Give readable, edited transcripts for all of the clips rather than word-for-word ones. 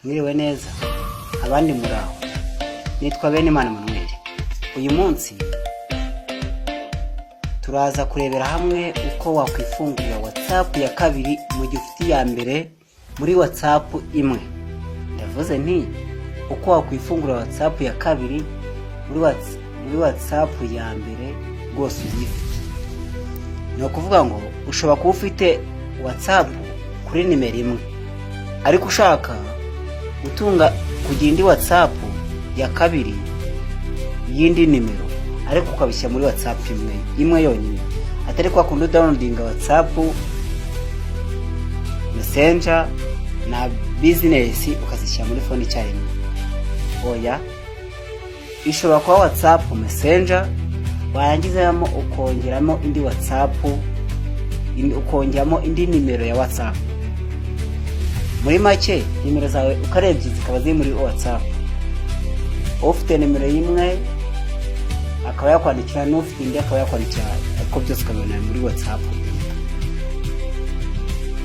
Mwiriwe neza abandi muraho. Nitwa Benimana Manuel. Uyu munsi turaza kurebera hamwe uko wakwifungurira WhatsApp ya kabiri mu gihe ufite ya mbere muri WhatsApp imwe. Ndavuze nti uko wakwifungurira WhatsApp ya kabiri muri WhatsApp ya mbere rwose uyifite. Ni ukuvuga ngo ushobora kuba ufite WhatsApp kuri nimero imwe ariko ushaka gutunga kugira indi WhatsApp ya kabiri yindi nimero ariko ukabishya muri WhatsApp imwe yonyine, atari kwa kundi downloadinga WhatsApp Messenger na business ukazishyira muri phone icyarimwe. Oya, ishobora kuba WhatsApp Messenger warangizamo ukongeramo indi WhatsApp, ukongeramo indi nimero ya WhatsApp. Muri make nimero zawe ukarebye zikaba ziri muri WhatsApp. Ufite nimero imwe akaba yakwandikira, n'ufite indi akaba yakwandikira, ariko byose ukabona muri WhatsApp.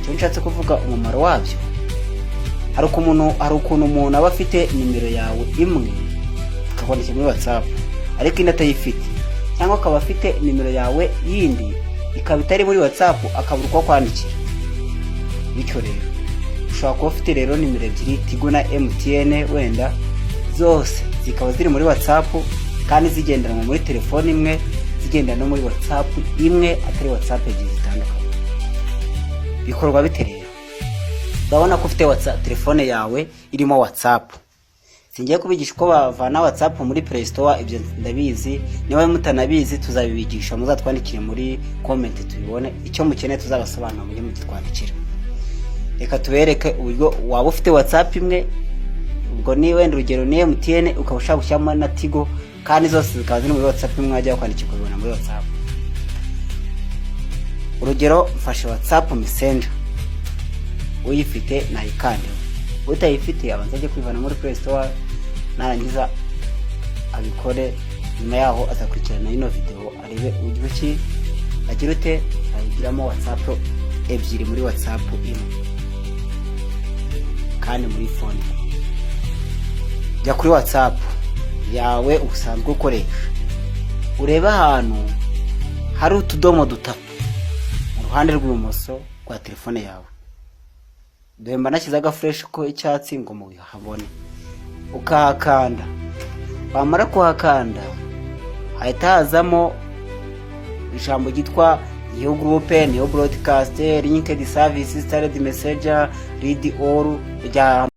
Cyo nshatse kuvuga umumaro wabyo, hari ukuntu umuntu aba afite nimero yawe imwe akakwandikira muri WhatsApp ariko indi atayifite, cyangwa akaba afite nimero yawe yindi ikaba itari muri WhatsApp akabura uko kwandikira. Bityo rero ushobora kuba ufite rero nimero ebyiri, Tigo na MTN wenda, zose zikaba ziri muri WhatsApp kandi zigendanwa muri telefone imwe, zigendana no muri WhatsApp imwe, atari WhatsApp ebyiri zitandukanye. Bikorwa bite rero? Ndabona ko ufite WhatsApp, telefone yawe irimo WhatsApp. Singiye kubigisha uko bavana WhatsApp muri Play Store, ibyo ndabizi. Niba mutanabizi tuzabibigisha, muzatwandikire muri comment tubibone. Icyo mukeneye tuzabasobanura muri mutwandikira. Reka tubereke uburyo waba ufite WhatsApp imwe, ubwo ni wenda urugero ni MTN ukaba ushaka gushyiramo na Tigo, kandi zose zikaba ziri muri WhatsApp imwe, wajya kwandikira kubibona muri WhatsApp. Urugero mfashe WhatsApp Messenger, uyifite nayikande, utayifite abanza ajye kwivana muri Play Store, narangiza abikore. Nyuma yaho azakurikirana ino video arebe uburyo ki agira ute ayigiramo WhatsApp ebyiri muri WhatsApp imwe kandi muri phone. Jya kuri WhatsApp yawe usanzwe ukoresha, ureba ahantu hari utudomo dutatu mu ruhande rw'ibumoso rwa telefone yawe. Demba nashyizaga fresh ko icyatsi ngo muhabone, ukahakanda. Wamara kuhakanda hahita hazamo ijambo gitwa New Group, New Broadcast, Linked Service, Started Messenger, Read All.